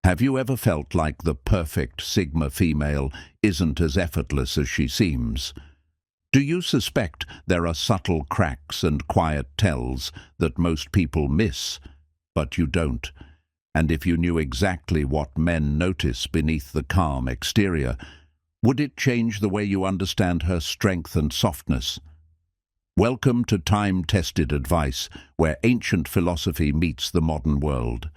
Have you ever felt like the perfect Sigma female isn't as effortless as she seems? Do you suspect there are subtle cracks and quiet tells that most people miss, but you don't? And if you knew exactly what men notice beneath the calm exterior, would it change the way you understand her strength and softness? Welcome to time-tested advice, where ancient philosophy meets the modern world.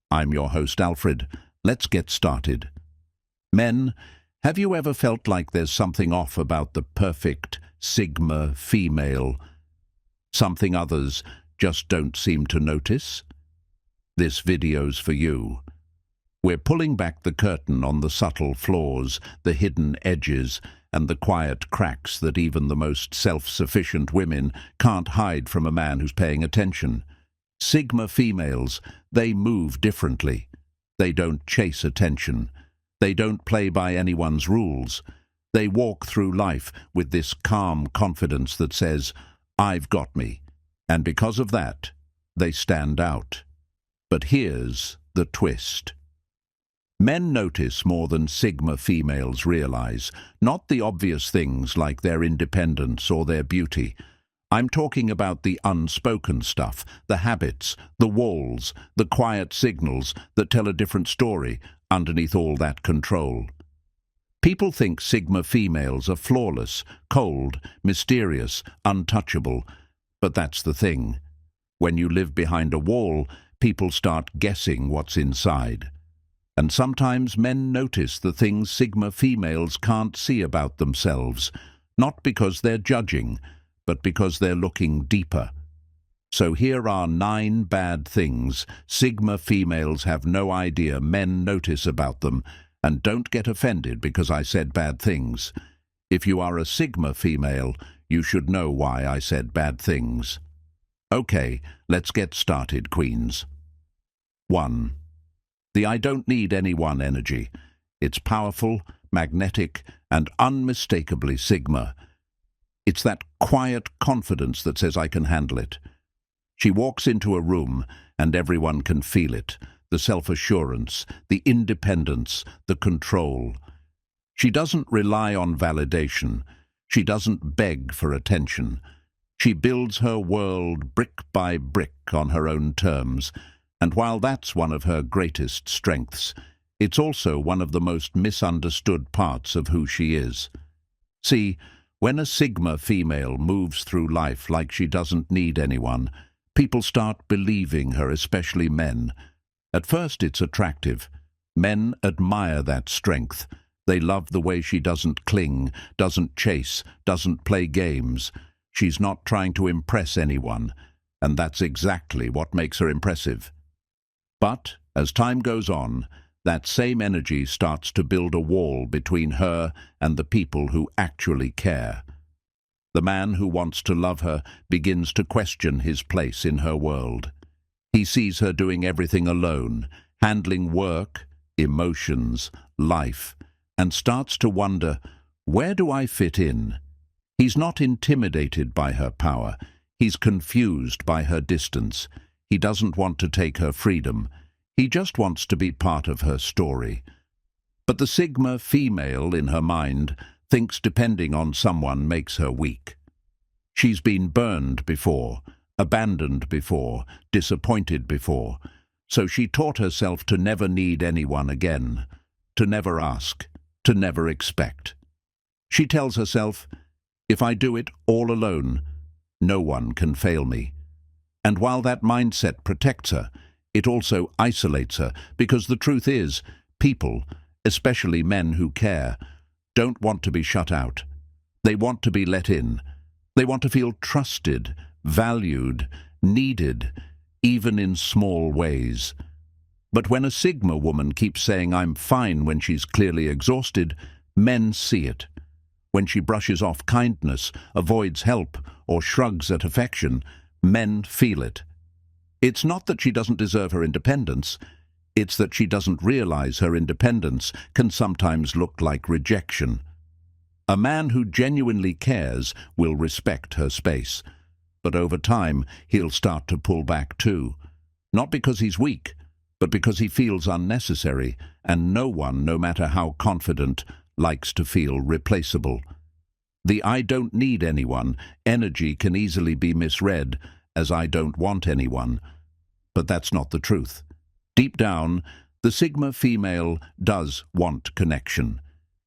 I'm your host, Alfred. Let's get started. Men, have you ever felt like there's something off about the perfect Sigma female? Something others just don't seem to notice? This video's for you. We're pulling back the curtain on the subtle flaws, the hidden edges, and the quiet cracks that even the most self-sufficient women can't hide from a man who's paying attention. Sigma females, they move differently. They don't chase attention. They don't play by anyone's rules. They walk through life with this calm confidence that says, "I've got me." And because of that, they stand out. But here's the twist. Men notice more than Sigma females realize, not the obvious things like their independence or their beauty. I'm talking about the unspoken stuff, the habits, the walls, the quiet signals that tell a different story underneath all that control. People think Sigma females are flawless, cold, mysterious, untouchable. But that's the thing. When you live behind a wall, people start guessing what's inside. And sometimes men notice the things Sigma females can't see about themselves, not because they're judging, but because they're looking deeper. So here are 9 bad things Sigma females have no idea men notice about them, and don't get offended because I said bad things. If you are a Sigma female, you should know why I said bad things. Okay, let's get started, queens. 1. The I don't need anyone energy. It's powerful, magnetic, and unmistakably Sigma. It's that quiet confidence that says I can handle it. She walks into a room and everyone can feel it. The self-assurance, the independence, the control. She doesn't rely on validation. She doesn't beg for attention. She builds her world brick by brick on her own terms. And while that's one of her greatest strengths, it's also one of the most misunderstood parts of who she is. See, when a Sigma female moves through life like she doesn't need anyone, people start believing her, especially men. At first it's attractive. Men admire that strength. They love the way she doesn't cling, doesn't chase, doesn't play games. She's not trying to impress anyone, and that's exactly what makes her impressive. But as time goes on, that same energy starts to build a wall between her and the people who actually care. The man who wants to love her begins to question his place in her world. He sees her doing everything alone, handling work, emotions, life, and starts to wonder, where do I fit in? He's not intimidated by her power. He's confused by her distance. He doesn't want to take her freedom. He just wants to be part of her story. But the Sigma female in her mind thinks depending on someone makes her weak. She's been burned before, abandoned before, disappointed before, so she taught herself to never need anyone again, to never ask, to never expect. She tells herself, if I do it all alone, no one can fail me. And while that mindset protects her, it also isolates her, because the truth is, people, especially men who care, don't want to be shut out. They want to be let in. They want to feel trusted, valued, needed, even in small ways. But when a Sigma woman keeps saying I'm fine when she's clearly exhausted, men see it. When she brushes off kindness, avoids help, or shrugs at affection, men feel it. It's not that she doesn't deserve her independence. It's that she doesn't realize her independence can sometimes look like rejection. A man who genuinely cares will respect her space, but over time he'll start to pull back too. Not because he's weak, but because he feels unnecessary, and no one, no matter how confident, likes to feel replaceable. The "I don't need anyone" energy can easily be misread as "I don't want anyone," but that's not the truth. Deep down, the Sigma female does want connection.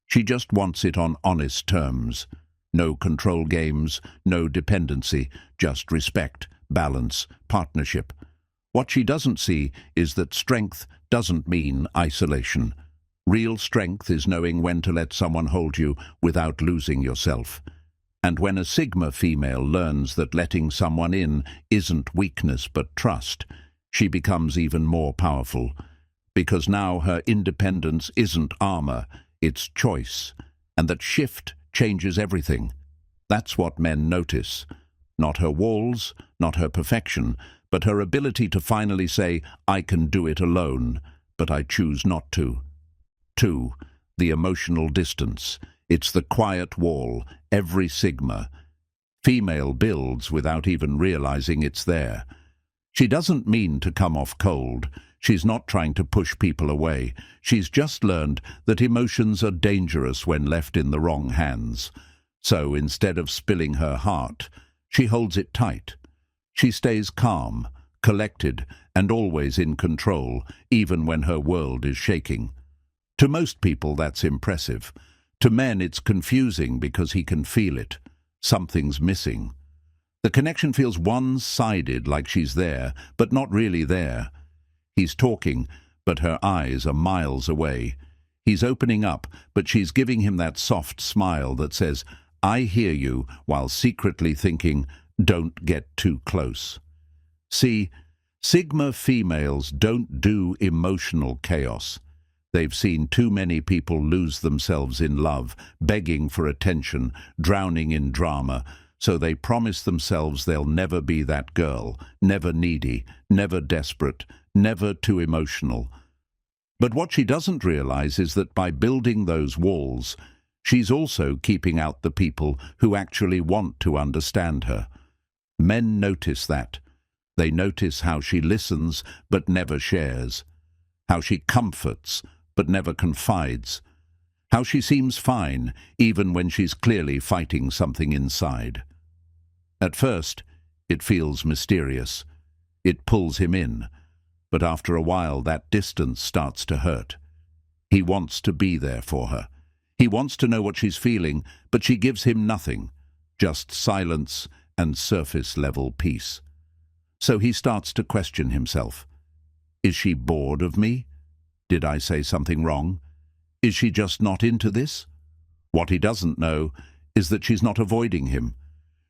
She just wants it on honest terms. No control games, no dependency, just respect, balance, partnership. What she doesn't see is that strength doesn't mean isolation. Real strength is knowing when to let someone hold you without losing yourself. And when a Sigma female learns that letting someone in isn't weakness but trust, she becomes even more powerful. Because now her independence isn't armor, it's choice. And that shift changes everything. That's what men notice. Not her walls, not her perfection, but her ability to finally say, "I can do it alone, but I choose not to." 2. The emotional distance. It's the quiet wall every Sigma female builds without even realizing it's there. She doesn't mean to come off cold. She's not trying to push people away. She's just learned that emotions are dangerous when left in the wrong hands. So instead of spilling her heart, she holds it tight. She stays calm, collected, and always in control, even when her world is shaking. To most people, that's impressive. To men, it's confusing because he can feel it. Something's missing. The connection feels one-sided, like she's there, but not really there. He's talking, but her eyes are miles away. He's opening up, but she's giving him that soft smile that says, "I hear you," while secretly thinking, "Don't get too close." See, Sigma females don't do emotional chaos. They've seen too many people lose themselves in love, begging for attention, drowning in drama, so they promise themselves they'll never be that girl, never needy, never desperate, never too emotional. But what she doesn't realize is that by building those walls, she's also keeping out the people who actually want to understand her. Men notice that. They notice how she listens but never shares, how she comforts but never confides, how she seems fine even when she's clearly fighting something inside. At first, it feels mysterious. It pulls him in, but after a while that distance starts to hurt. He wants to be there for her. He wants to know what she's feeling, but she gives him nothing, just silence and surface-level peace. So he starts to question himself. Is she bored of me? Did I say something wrong? Is she just not into this? What he doesn't know is that she's not avoiding him.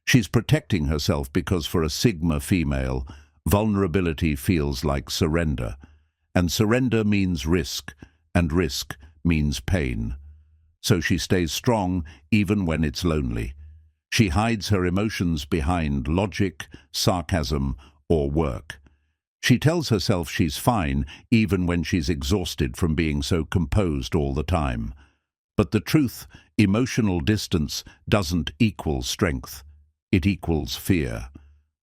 She's protecting herself because for a Sigma female, vulnerability feels like surrender. And surrender means risk, and risk means pain. So she stays strong even when it's lonely. She hides her emotions behind logic, sarcasm, or work. She tells herself she's fine even when she's exhausted from being so composed all the time. But the truth, emotional distance doesn't equal strength. It equals fear.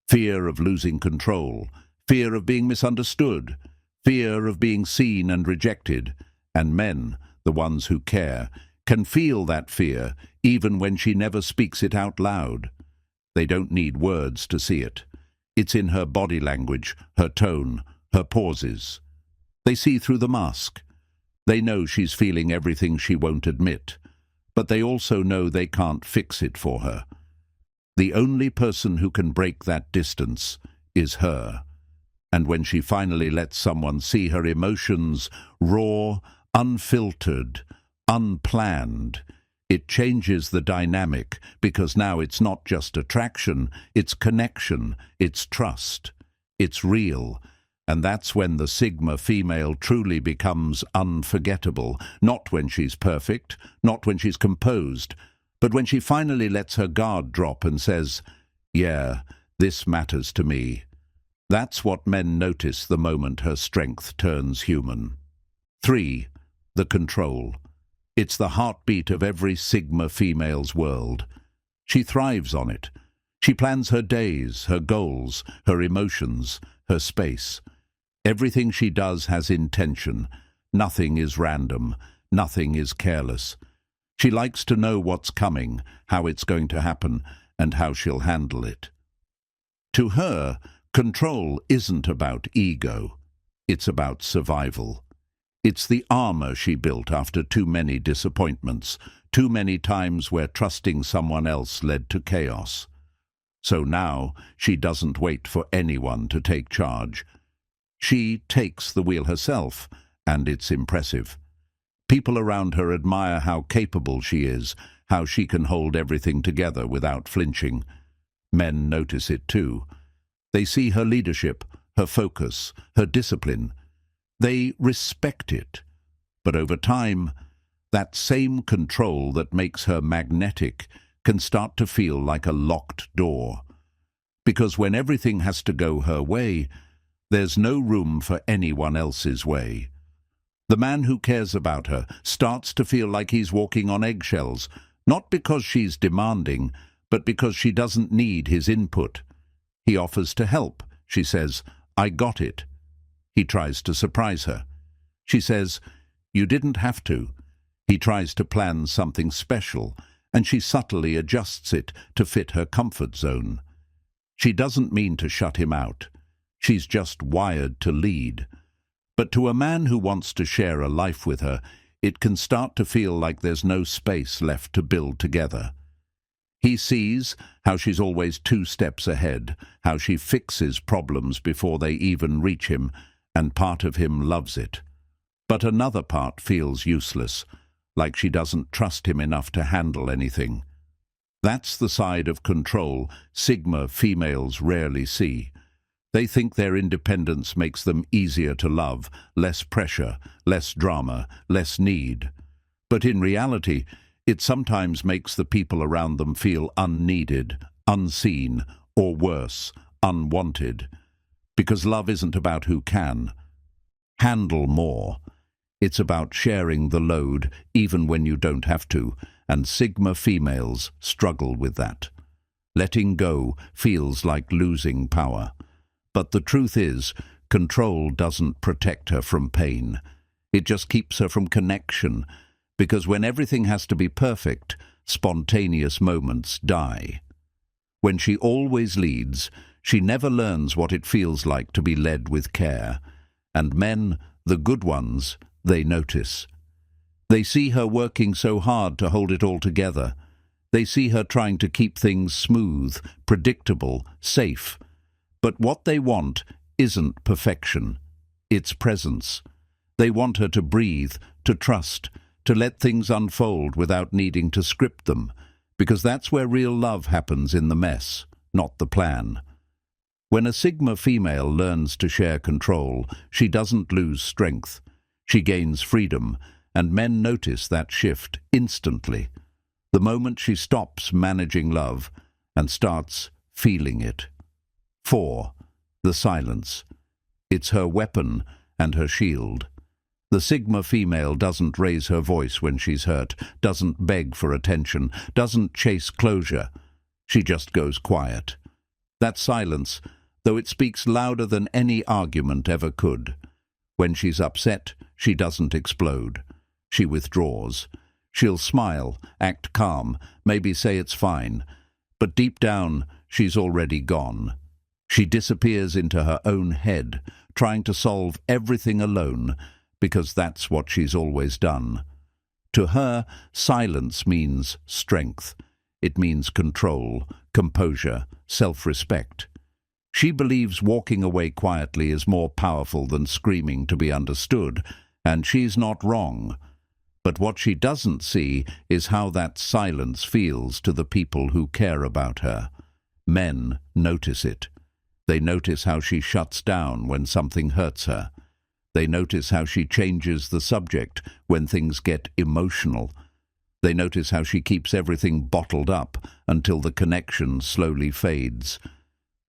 Fear of losing control, fear of being misunderstood, fear of being seen and rejected. And men, the ones who care, can feel that fear even when she never speaks it out loud. They don't need words to see it. It's in her body language, her tone, her pauses. They see through the mask. They know she's feeling everything she won't admit, but they also know they can't fix it for her. The only person who can break that distance is her. And when she finally lets someone see her emotions, raw, unfiltered, unplanned, it changes the dynamic, because now it's not just attraction, it's connection, it's trust, it's real. And that's when the Sigma female truly becomes unforgettable, not when she's perfect, not when she's composed, but when she finally lets her guard drop and says, "Yeah, this matters to me." That's what men notice the moment her strength turns human. 3. The control. It's the heartbeat of every Sigma female's world. She thrives on it. She plans her days, her goals, her emotions, her space. Everything she does has intention. Nothing is random. Nothing is careless. She likes to know what's coming, how it's going to happen, and how she'll handle it. To her, control isn't about ego. It's about survival. It's the armor she built after too many disappointments, too many times where trusting someone else led to chaos. So now she doesn't wait for anyone to take charge. She takes the wheel herself, and it's impressive. People around her admire how capable she is, how she can hold everything together without flinching. Men notice it too. They see her leadership, her focus, her discipline. They respect it. But over time, that same control that makes her magnetic can start to feel like a locked door. Because when everything has to go her way, there's no room for anyone else's way. The man who cares about her starts to feel like he's walking on eggshells, not because she's demanding, but because she doesn't need his input. He offers to help. She says, "I got it." He tries to surprise her. She says, "You didn't have to." He tries to plan something special, and she subtly adjusts it to fit her comfort zone. She doesn't mean to shut him out. She's just wired to lead. But to a man who wants to share a life with her, it can start to feel like there's no space left to build together. He sees how she's always 2 steps ahead, how she fixes problems before they even reach him, and part of him loves it. But another part feels useless, like she doesn't trust him enough to handle anything. That's the side of control Sigma females rarely see. They think their independence makes them easier to love, less pressure, less drama, less need. But in reality, it sometimes makes the people around them feel unneeded, unseen, or worse, unwanted. Because love isn't about who can handle more. It's about sharing the load even when you don't have to, and Sigma females struggle with that. Letting go feels like losing power. But the truth is, control doesn't protect her from pain. It just keeps her from connection, because when everything has to be perfect, spontaneous moments die. When she always leads, she never learns what it feels like to be led with care. And men, the good ones, they notice. They see her working so hard to hold it all together. They see her trying to keep things smooth, predictable, safe. But what they want isn't perfection. It's presence. They want her to breathe, to trust, to let things unfold without needing to script them, because that's where real love happens, in the mess, not the plan. When a Sigma female learns to share control, she doesn't lose strength. She gains freedom, and men notice that shift instantly. The moment she stops managing love and starts feeling it. 4. The silence. It's her weapon and her shield. The Sigma female doesn't raise her voice when she's hurt, doesn't beg for attention, doesn't chase closure. She just goes quiet. That silence, though it speaks louder than any argument ever could. When she's upset, she doesn't explode. She withdraws. She'll smile, act calm, maybe say it's fine. But deep down, she's already gone. She disappears into her own head, trying to solve everything alone, because that's what she's always done. To her, silence means strength. It means control, composure, self-respect. She believes walking away quietly is more powerful than screaming to be understood, and she's not wrong. But what she doesn't see is how that silence feels to the people who care about her. Men notice it. They notice how she shuts down when something hurts her. They notice how she changes the subject when things get emotional. They notice how she keeps everything bottled up until the connection slowly fades.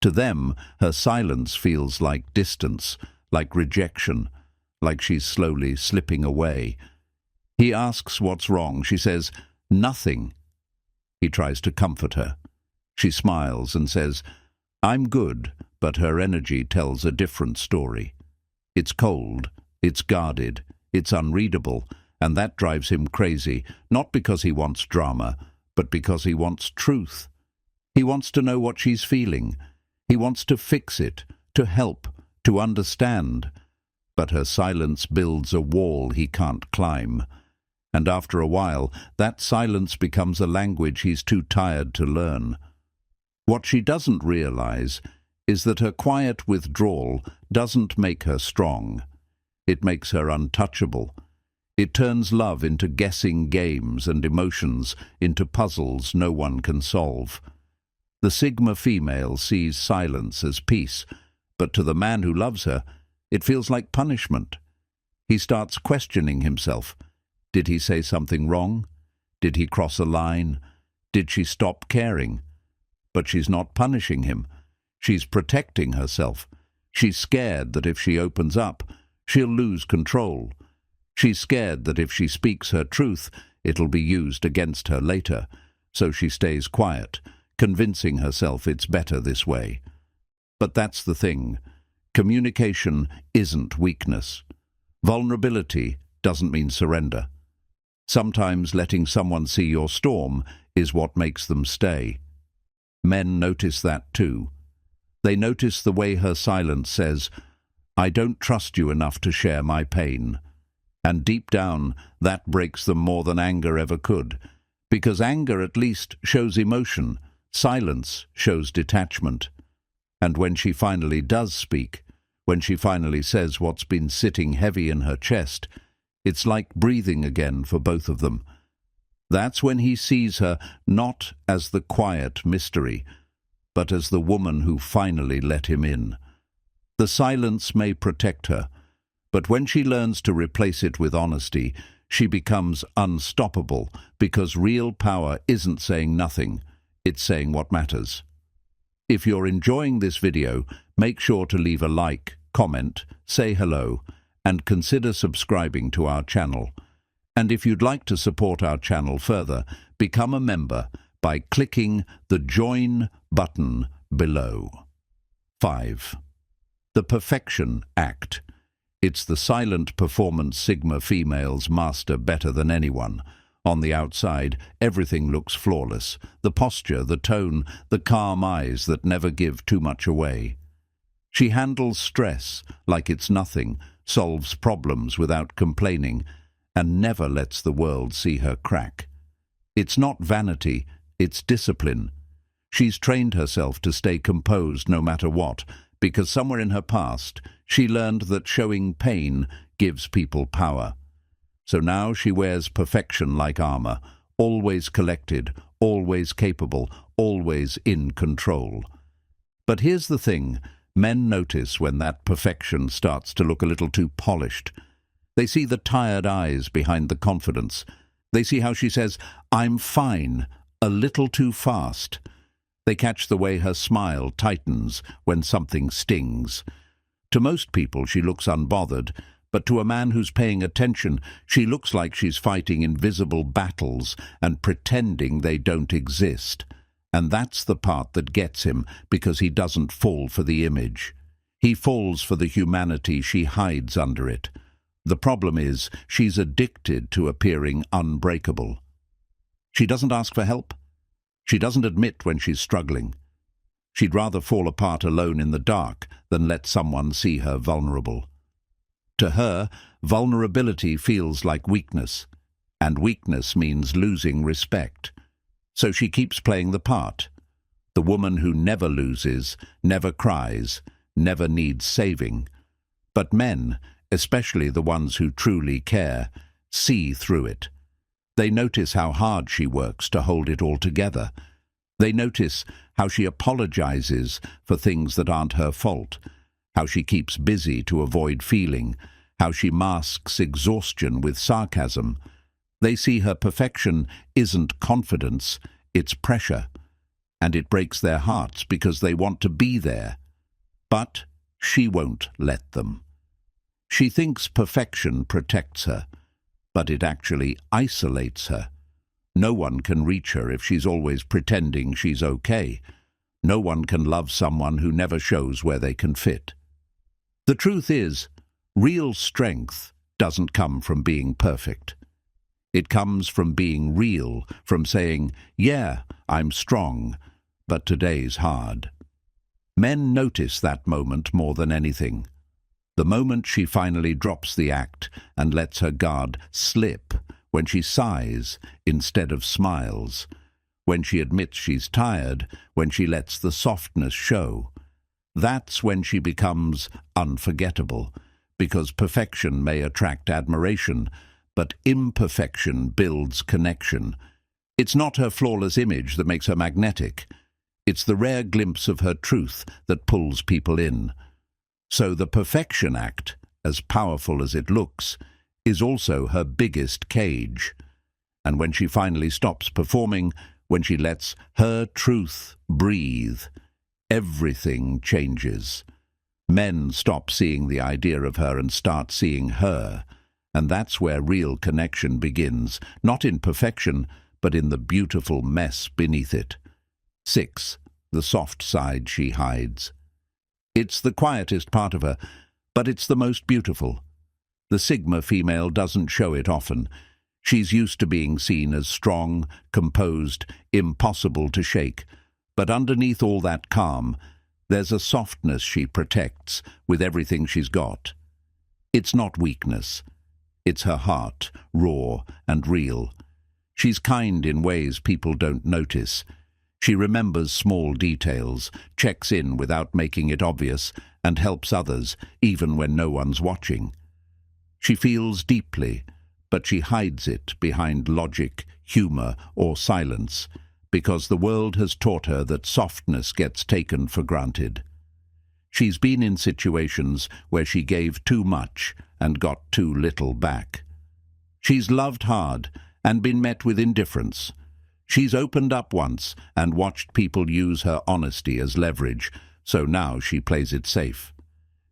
To them, her silence feels like distance, like rejection, like she's slowly slipping away. He asks what's wrong. She says, "Nothing." He tries to comfort her. She smiles and says, "I'm good," but her energy tells a different story. It's cold, it's guarded, it's unreadable, and that drives him crazy, not because he wants drama, but because he wants truth. He wants to know what she's feeling. He wants to fix it, to help, to understand. But her silence builds a wall he can't climb. And after a while, that silence becomes a language he's too tired to learn. What she doesn't realize is that her quiet withdrawal doesn't make her strong. It makes her untouchable. It turns love into guessing games and emotions into puzzles no one can solve. The Sigma female sees silence as peace, but to the man who loves her, it feels like punishment. He starts questioning himself. Did he say something wrong? Did he cross a line? Did she stop caring? But she's not punishing him. She's protecting herself. She's scared that if she opens up, she'll lose control. She's scared that if she speaks her truth, it'll be used against her later. So she stays quiet, convincing herself it's better this way. But that's the thing. Communication isn't weakness. Vulnerability doesn't mean surrender. Sometimes letting someone see your storm is what makes them stay. Men notice that too. They notice the way her silence says, "I don't trust you enough to share my pain." And deep down, that breaks them more than anger ever could. Because anger at least shows emotion. Silence shows detachment. And when she finally does speak, when she finally says what's been sitting heavy in her chest, it's like breathing again for both of them. That's when he sees her not as the quiet mystery, but as the woman who finally let him in. The silence may protect her, but when she learns to replace it with honesty, she becomes unstoppable, because real power isn't saying nothing, it's saying what matters. If you're enjoying this video, make sure to leave a like, comment, say hello, and consider subscribing to our channel. And if you'd like to support our channel further, become a member by clicking the Join button below. 5. The Perfection Act. It's the silent performance Sigma females master better than anyone. On the outside, everything looks flawless. The posture, the tone, the calm eyes that never give too much away. She handles stress like it's nothing, solves problems without complaining, and never lets the world see her crack. It's not vanity, it's discipline. She's trained herself to stay composed no matter what, because somewhere in her past, she learned that showing pain gives people power. So now she wears perfection like armor, always collected, always capable, always in control. But here's the thing, men notice when that perfection starts to look a little too polished. They see the tired eyes behind the confidence. They see how she says, "I'm fine," a little too fast. They catch the way her smile tightens when something stings. To most people, she looks unbothered, but to a man who's paying attention, she looks like she's fighting invisible battles and pretending they don't exist. And that's the part that gets him, because he doesn't fall for the image. He falls for the humanity she hides under it. The problem is, she's addicted to appearing unbreakable. She doesn't ask for help. She doesn't admit when she's struggling. She'd rather fall apart alone in the dark than let someone see her vulnerable. To her, vulnerability feels like weakness, and weakness means losing respect. So she keeps playing the part. The woman who never loses, never cries, never needs saving. But men, especially the ones who truly care, see through it. They notice how hard she works to hold it all together. They notice how she apologizes for things that aren't her fault, how she keeps busy to avoid feeling, how she masks exhaustion with sarcasm. They see her perfection isn't confidence, it's pressure. And it breaks their hearts because they want to be there. But she won't let them. She thinks perfection protects her, but it actually isolates her. No one can reach her if she's always pretending she's okay. No one can love someone who never shows where they can fit. The truth is, Real strength doesn't come from being perfect. It comes from being real, from saying, yeah, I'm strong, but today's hard. Men notice that moment more than anything. The moment she finally drops the act and lets her guard slip, when she sighs instead of smiles, when she admits she's tired, when she lets the softness show. That's when she becomes unforgettable, because perfection may attract admiration, but imperfection builds connection. It's not her flawless image that makes her magnetic. It's the rare glimpse of her truth that pulls people in. So the perfection act, as powerful as it looks, is also her biggest cage. And when she finally stops performing, when she lets her truth breathe, everything changes. Men stop seeing the idea of her and start seeing her. And that's where real connection begins, not in perfection, but in the beautiful mess beneath it. 6. The soft side she hides. It's the quietest part of her, but it's the most beautiful. The Sigma female doesn't show it often. She's used to being seen as strong, composed, impossible to shake. But underneath all that calm, there's a softness she protects with everything she's got. It's not weakness. It's her heart, raw and real. She's kind in ways people don't notice. She remembers small details, checks in without making it obvious, and helps others, even when no one's watching. She feels deeply, but she hides it behind logic, humor, or silence, because the world has taught her that softness gets taken for granted. She's been in situations where she gave too much and got too little back. She's loved hard and been met with indifference. She's opened up once and watched people use her honesty as leverage, so now she plays it safe.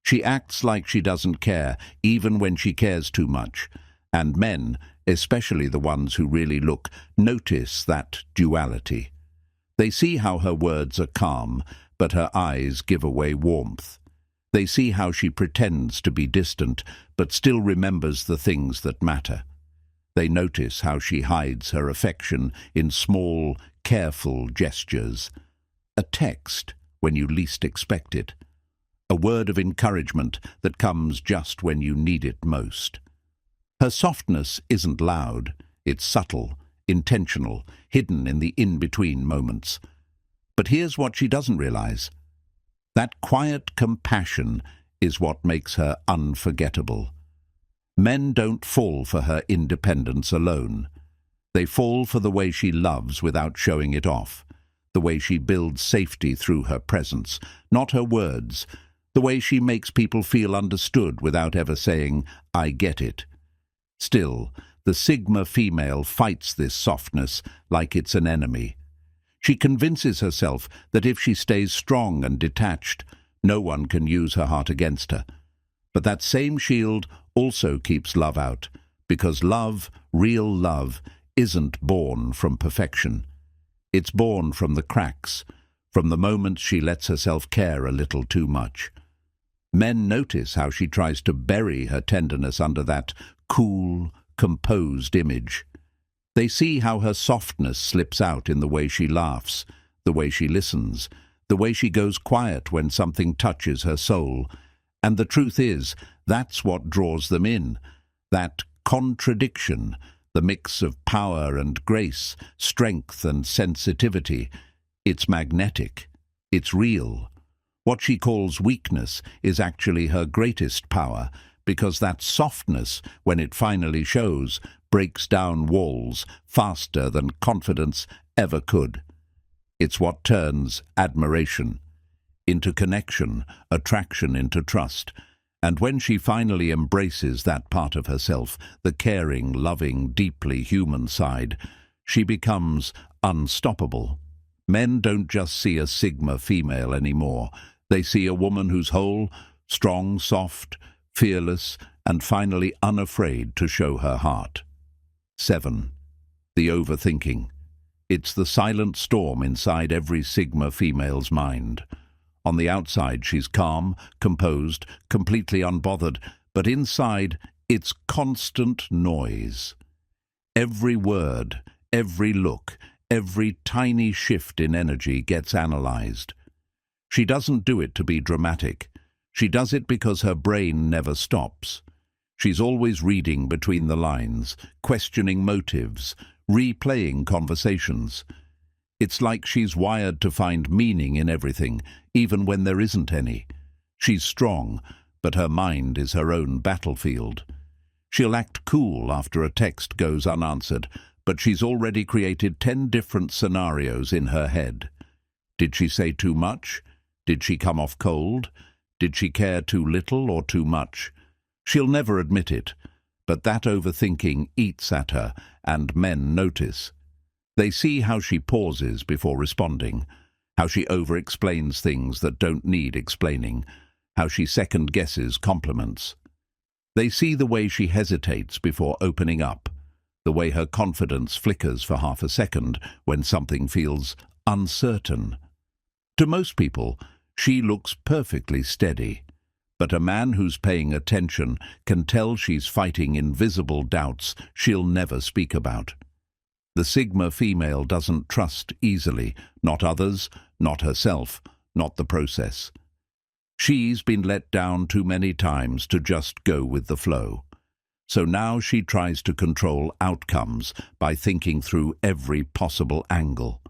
She acts like she doesn't care, even when she cares too much, and men, especially the ones who really look, notice that duality. They see how her words are calm, but her eyes give away warmth. They see how she pretends to be distant, but still remembers the things that matter. They notice how she hides her affection in small, careful gestures. A text when you least expect it. A word of encouragement that comes just when you need it most. Her softness isn't loud, it's subtle, intentional, hidden in the in-between moments. But here's what she doesn't realize. That quiet compassion is what makes her unforgettable. Men don't fall for her independence alone. They fall for the way she loves without showing it off, the way she builds safety through her presence, not her words, the way she makes people feel understood without ever saying, "I get it." Still, the Sigma female fights this softness like it's an enemy. She convinces herself that if she stays strong and detached, no one can use her heart against her. But that same shield also keeps love out, because love, real love, isn't born from perfection. It's born from the cracks, from the moments she lets herself care a little too much. Men notice how she tries to bury her tenderness under that cool, composed image. They see how her softness slips out in the way she laughs, the way she listens, the way she goes quiet when something touches her soul. And the truth is, that's what draws them in. That contradiction, the mix of power and grace, strength and sensitivity. It's magnetic. It's real. What she calls weakness is actually her greatest power, because that softness, when it finally shows, breaks down walls faster than confidence ever could. It's what turns admiration into connection, attraction into trust. And when she finally embraces that part of herself, the caring, loving, deeply human side, she becomes unstoppable. Men don't just see a Sigma female anymore. They see a woman who's whole, strong, soft, fearless, and finally unafraid to show her heart. 7. The overthinking. It's the silent storm inside every Sigma female's mind. On the outside, she's calm, composed, completely unbothered, but inside it's constant noise. Every word, every look, every tiny shift in energy gets analyzed. She doesn't do it to be dramatic. She does it because her brain never stops. She's always reading between the lines, questioning motives, replaying conversations. It's like she's wired to find meaning in everything, even when there isn't any. She's strong, but her mind is her own battlefield. She'll act cool after a text goes unanswered, but she's already created 10 different scenarios in her head. Did she say too much? Did she come off cold? Did she care too little or too much? She'll never admit it, but that overthinking eats at her, and men notice. They see how she pauses before responding, how she over-explains things that don't need explaining, how she second-guesses compliments. They see the way she hesitates before opening up, the way her confidence flickers for half a second when something feels uncertain. To most people, she looks perfectly steady, but a man who's paying attention can tell she's fighting invisible doubts she'll never speak about. The Sigma female doesn't trust easily, not others, not herself, not the process. She's been let down too many times to just go with the flow. So now she tries to control outcomes by thinking through every possible angle.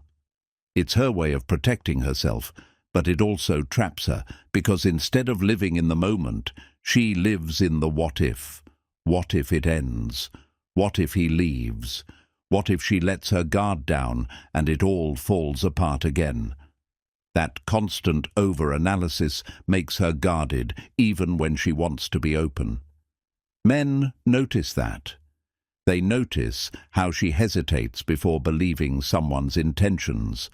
It's her way of protecting herself, but it also traps her, because instead of living in the moment, she lives in the what if. What if it ends? What if he leaves? What if she lets her guard down and it all falls apart again? That constant over-analysis makes her guarded even when she wants to be open. Men notice that. They notice how she hesitates before believing someone's intentions,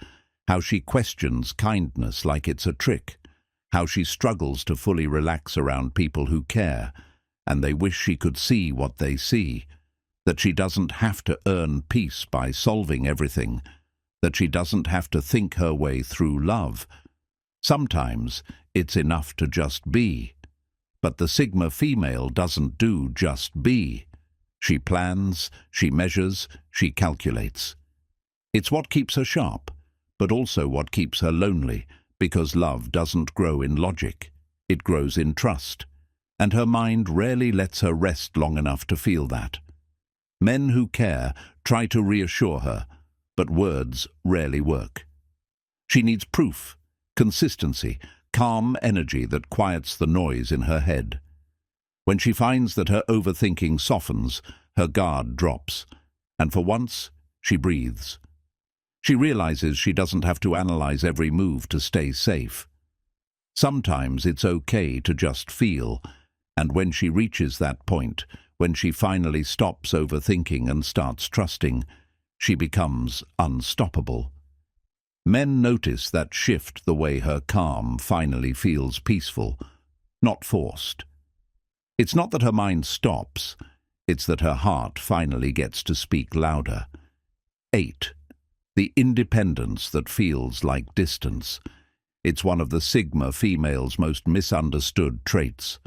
how she questions kindness like it's a trick, how she struggles to fully relax around people who care, and they wish she could see what they see, that she doesn't have to earn peace by solving everything, that she doesn't have to think her way through love. Sometimes it's enough to just be. But the Sigma female doesn't do just be. She plans, she measures, she calculates. It's what keeps her sharp, but also what keeps her lonely, because love doesn't grow in logic. It grows in trust, and her mind rarely lets her rest long enough to feel that. Men who care try to reassure her, but words rarely work. She needs proof, consistency, calm energy that quiets the noise in her head. When she finds that her overthinking softens, her guard drops, and for once, she breathes. She realizes she doesn't have to analyze every move to stay safe. Sometimes it's okay to just feel, and when she reaches that point, when she finally stops overthinking and starts trusting, she becomes unstoppable. Men notice that shift the way her calm finally feels peaceful, not forced. It's not that her mind stops, it's that her heart finally gets to speak louder. 8. The independence that feels like distance. It's one of the Sigma female's most misunderstood traits.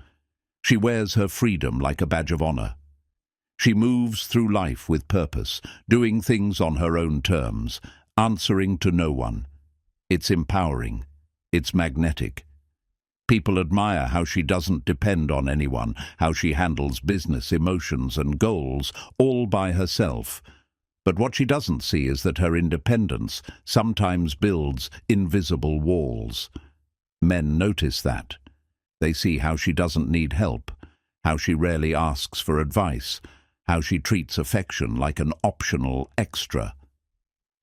She wears her freedom like a badge of honor. She moves through life with purpose, doing things on her own terms, answering to no one. It's empowering. It's magnetic. People admire how she doesn't depend on anyone, how she handles business, emotions, and goals all by herself. But what she doesn't see is that her independence sometimes builds invisible walls. Men notice that. They see how she doesn't need help, how she rarely asks for advice, how she treats affection like an optional extra.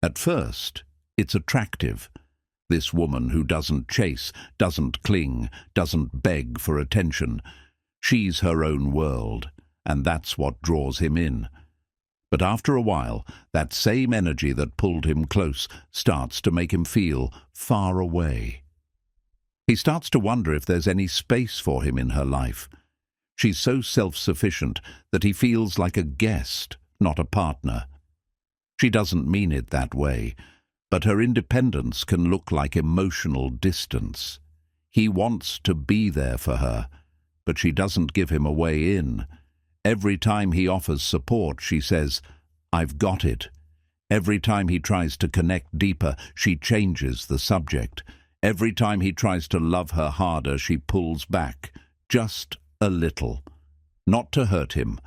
At first, it's attractive. This woman who doesn't chase, doesn't cling, doesn't beg for attention. She's her own world, and that's what draws him in. But after a while, that same energy that pulled him close starts to make him feel far away. He starts to wonder if there's any space for him in her life. She's so self-sufficient that he feels like a guest, not a partner. She doesn't mean it that way, but her independence can look like emotional distance. He wants to be there for her, but she doesn't give him a way in. Every time he offers support, she says, "I've got it." Every time he tries to connect deeper, she changes the subject. Every time he tries to love her harder, she pulls back, just a little. Not to hurt him,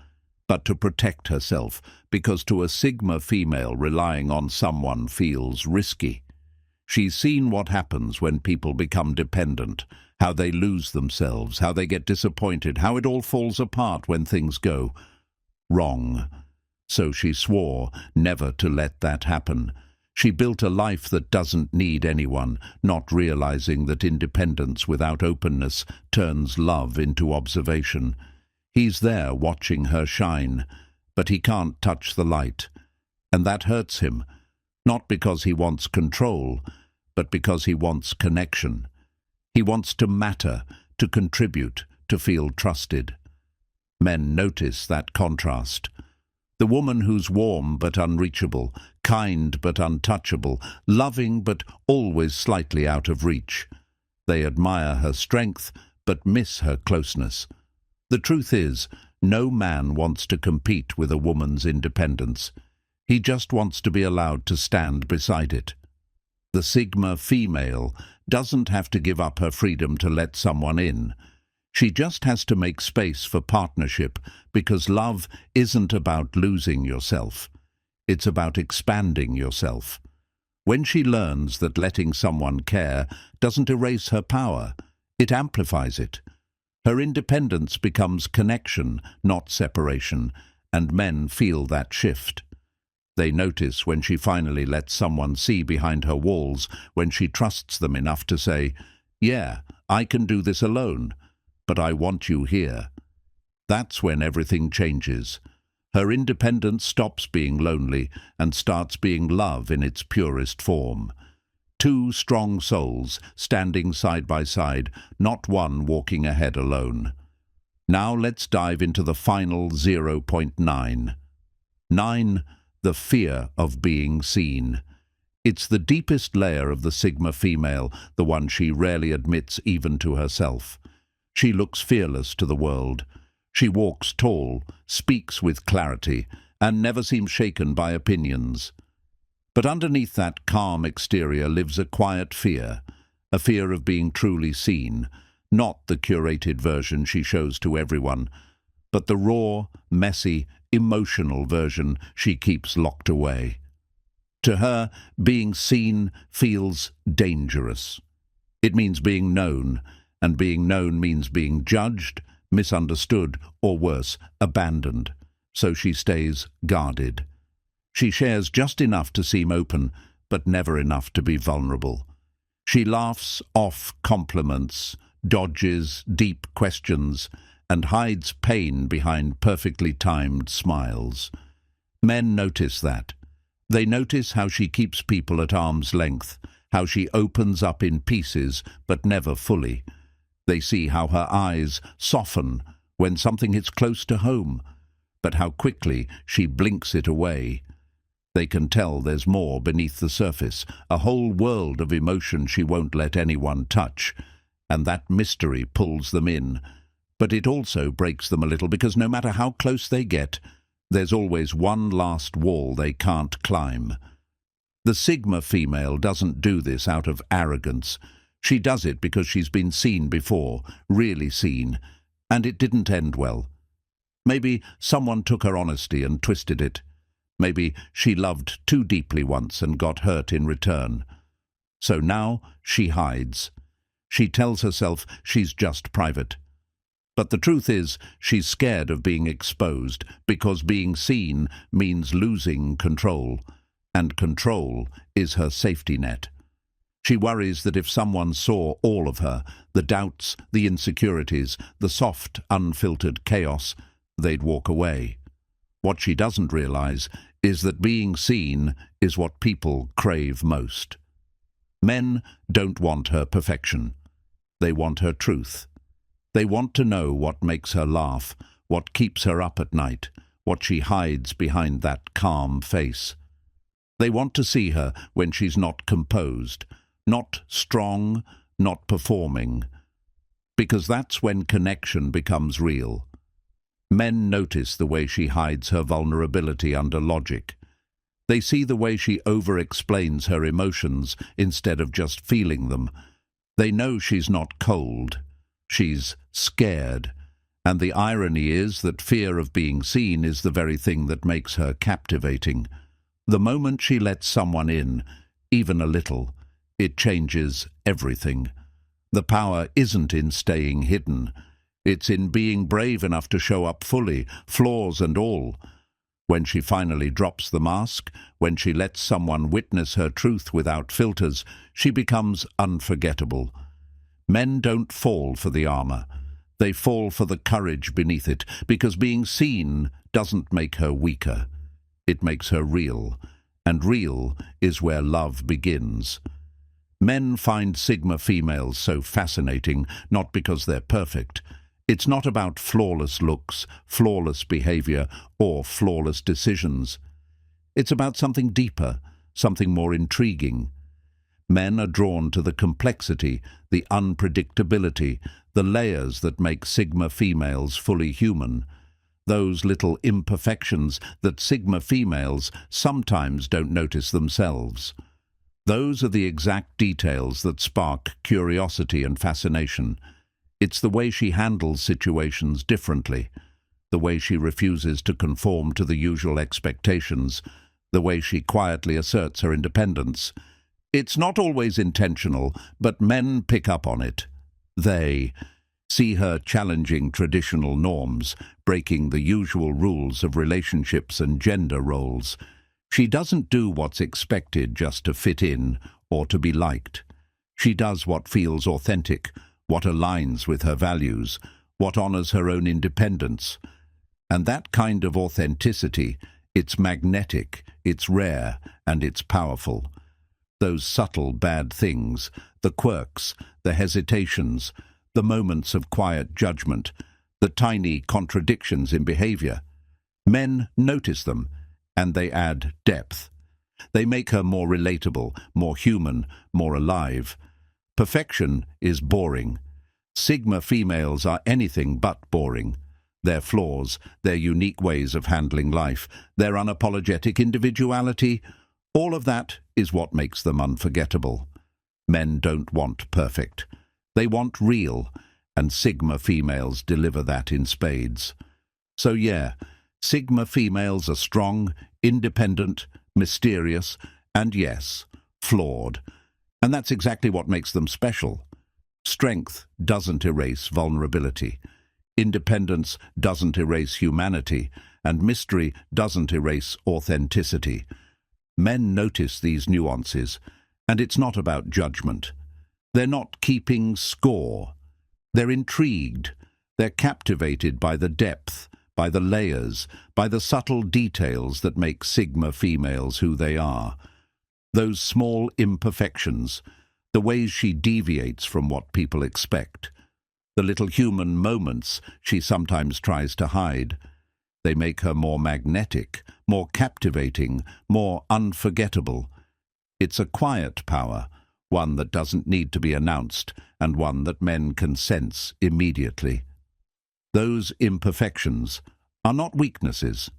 but to protect herself, because to a Sigma female, relying on someone feels risky. She's seen what happens when people become dependent, how they lose themselves, how they get disappointed, how it all falls apart when things go wrong. So she swore never to let that happen. She built a life that doesn't need anyone, not realizing that independence without openness turns love into observation. He's there watching her shine, but he can't touch the light. And that hurts him, not because he wants control, but because he wants connection. He wants to matter, to contribute, to feel trusted. Men notice that contrast. The woman who's warm but unreachable, kind but untouchable, loving but always slightly out of reach. They admire her strength but miss her closeness. The truth is, no man wants to compete with a woman's independence. He just wants to be allowed to stand beside it. The Sigma female doesn't have to give up her freedom to let someone in. She just has to make space for partnership, because love isn't about losing yourself. It's about expanding yourself. When she learns that letting someone care doesn't erase her power, it amplifies it. Her independence becomes connection, not separation, and men feel that shift. They notice when she finally lets someone see behind her walls, when she trusts them enough to say, "Yeah, I can do this alone, but I want you here." That's when everything changes. Her independence stops being lonely and starts being love in its purest form. Two strong souls standing side by side, not one walking ahead alone. Now let's dive into the final 0.9. 9. The fear of being seen. It's the deepest layer of the Sigma female, the one she rarely admits even to herself. She looks fearless to the world. She walks tall, speaks with clarity, and never seems shaken by opinions. But underneath that calm exterior lives a quiet fear, a fear of being truly seen, not the curated version she shows to everyone, but the raw, messy, emotional version she keeps locked away. To her, being seen feels dangerous. It means being known, and being known means being judged, misunderstood, or worse, abandoned. So she stays guarded. She shares just enough to seem open, but never enough to be vulnerable. She laughs off compliments, dodges deep questions, and hides pain behind perfectly timed smiles. Men notice that. They notice how she keeps people at arm's length, how she opens up in pieces, but never fully. They see how her eyes soften when something hits close to home, but how quickly she blinks it away. They can tell there's more beneath the surface, a whole world of emotion she won't let anyone touch, and that mystery pulls them in. But it also breaks them a little, because no matter how close they get, there's always one last wall they can't climb. The Sigma female doesn't do this out of arrogance. She does it because she's been seen before, really seen, and it didn't end well. Maybe someone took her honesty and twisted it. Maybe she loved too deeply once and got hurt in return. So now she hides. She tells herself she's just private. But the truth is, she's scared of being exposed, because being seen means losing control, and control is her safety net. She worries that if someone saw all of her, the doubts, the insecurities, the soft, unfiltered chaos, they'd walk away. What she doesn't realize is that being seen is what people crave most. Men don't want her perfection. They want her truth. They want to know what makes her laugh, what keeps her up at night, what she hides behind that calm face. They want to see her when she's not composed, not strong, not performing. because that's when connection becomes real. Men notice the way she hides her vulnerability under logic. They see the way she over-explains her emotions instead of just feeling them. They know she's not cold. She's scared. And the irony is that fear of being seen is the very thing that makes her captivating. The moment she lets someone in, even a little, it changes everything. The power isn't in staying hidden. It's in being brave enough to show up fully, flaws and all. When she finally drops the mask, when she lets someone witness her truth without filters, she becomes unforgettable. Men don't fall for the armor. They fall for the courage beneath it, because being seen doesn't make her weaker. It makes her real, and real is where love begins. Men find Sigma females so fascinating, not because they're perfect. It's not about flawless looks, flawless behavior, or flawless decisions. It's about something deeper, something more intriguing. Men are drawn to the complexity, the unpredictability, the layers that make Sigma females fully human. Those little imperfections that Sigma females sometimes don't notice themselves. Those are the exact details that spark curiosity and fascination. It's the way she handles situations differently, the way she refuses to conform to the usual expectations, the way she quietly asserts her independence. It's not always intentional, but men pick up on it. They see her challenging traditional norms, breaking the usual rules of relationships and gender roles. She doesn't do what's expected just to fit in or to be liked. She does what feels authentic, what aligns with her values, what honors her own independence. And that kind of authenticity, it's magnetic, it's rare, and it's powerful. Those subtle bad things, the quirks, the hesitations, the moments of quiet judgment, the tiny contradictions in behavior. Men notice them, and they add depth. They make her more relatable, more human, more alive. Perfection is boring. Sigma females are anything but boring. Their flaws, their unique ways of handling life, their unapologetic individuality, all of that is what makes them unforgettable. Men don't want perfect. They want real, and Sigma females deliver that in spades. So yeah, Sigma females are strong, independent, mysterious, and yes, flawed. And that's exactly what makes them special. Strength doesn't erase vulnerability. Independence doesn't erase humanity, and mystery doesn't erase authenticity. Men notice these nuances, and it's not about judgment. They're not keeping score. They're intrigued. They're captivated by the depth, by the layers, by the subtle details that make Sigma females who they are. Those small imperfections, the ways she deviates from what people expect, the little human moments she sometimes tries to hide. They make her more magnetic, more captivating, more unforgettable. It's a quiet power, one that doesn't need to be announced, and one that men can sense immediately. Those imperfections are not weaknesses.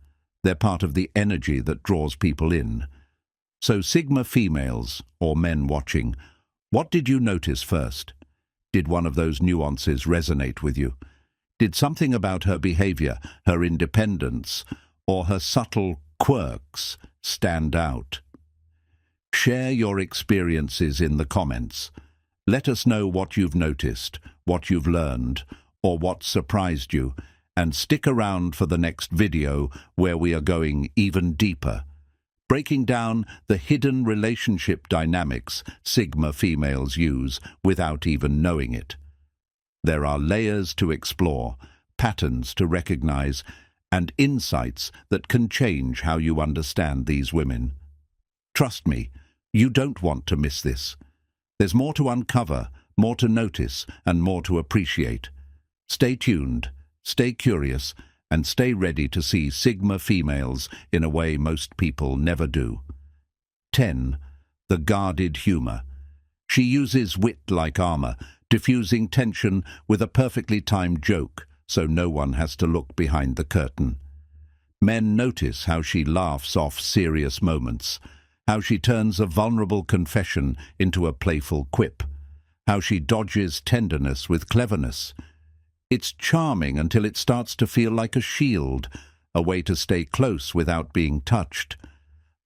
They're part of the energy that draws people in. So Sigma females, or men watching, what did you notice first? Did one of those nuances resonate with you? Did something about her behavior, her independence, or her subtle quirks stand out? Share your experiences in the comments. Let us know what you've noticed, what you've learned, or what surprised you, and stick around for the next video where we are going even deeper, breaking down the hidden relationship dynamics Sigma females use without even knowing it. There are layers to explore, patterns to recognize, and insights that can change how you understand these women. Trust me, you don't want to miss this. There's more to uncover, more to notice, and more to appreciate. Stay tuned, stay curious, and stay ready to see Sigma females in a way most people never do. 10. The guarded humor. She uses wit like armor, diffusing tension with a perfectly timed joke, so no one has to look behind the curtain. Men notice how she laughs off serious moments, how she turns a vulnerable confession into a playful quip, how she dodges tenderness with cleverness. It's charming until it starts to feel like a shield, a way to stay close without being touched.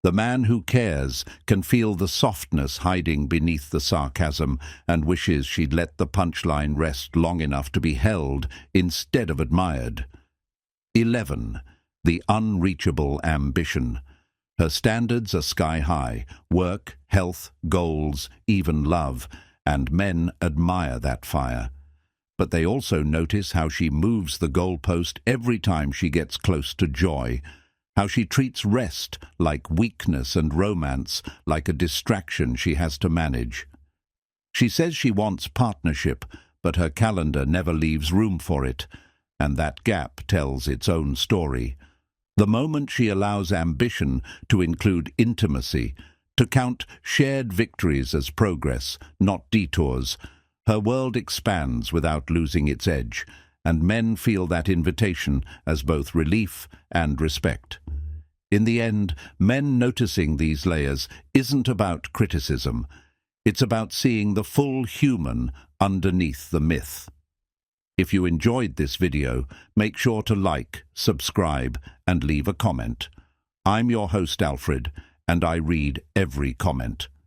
The man who cares can feel the softness hiding beneath the sarcasm and wishes she'd let the punchline rest long enough to be held instead of admired. 11. The unreachable ambition. Her standards are sky-high: work, health, goals, even love, and men admire that fire. But they also notice how she moves the goalpost every time she gets close to joy, how she treats rest like weakness and romance like a distraction she has to manage. She says she wants partnership, but her calendar never leaves room for it, and that gap tells its own story. The moment she allows ambition to include intimacy, to count shared victories as progress, not detours, her world expands without losing its edge, and men feel that invitation as both relief and respect. In the end, men noticing these layers isn't about criticism. It's about seeing the full human underneath the myth. If you enjoyed this video, make sure to like, subscribe, and leave a comment. I'm your host, Alfred, and I read every comment.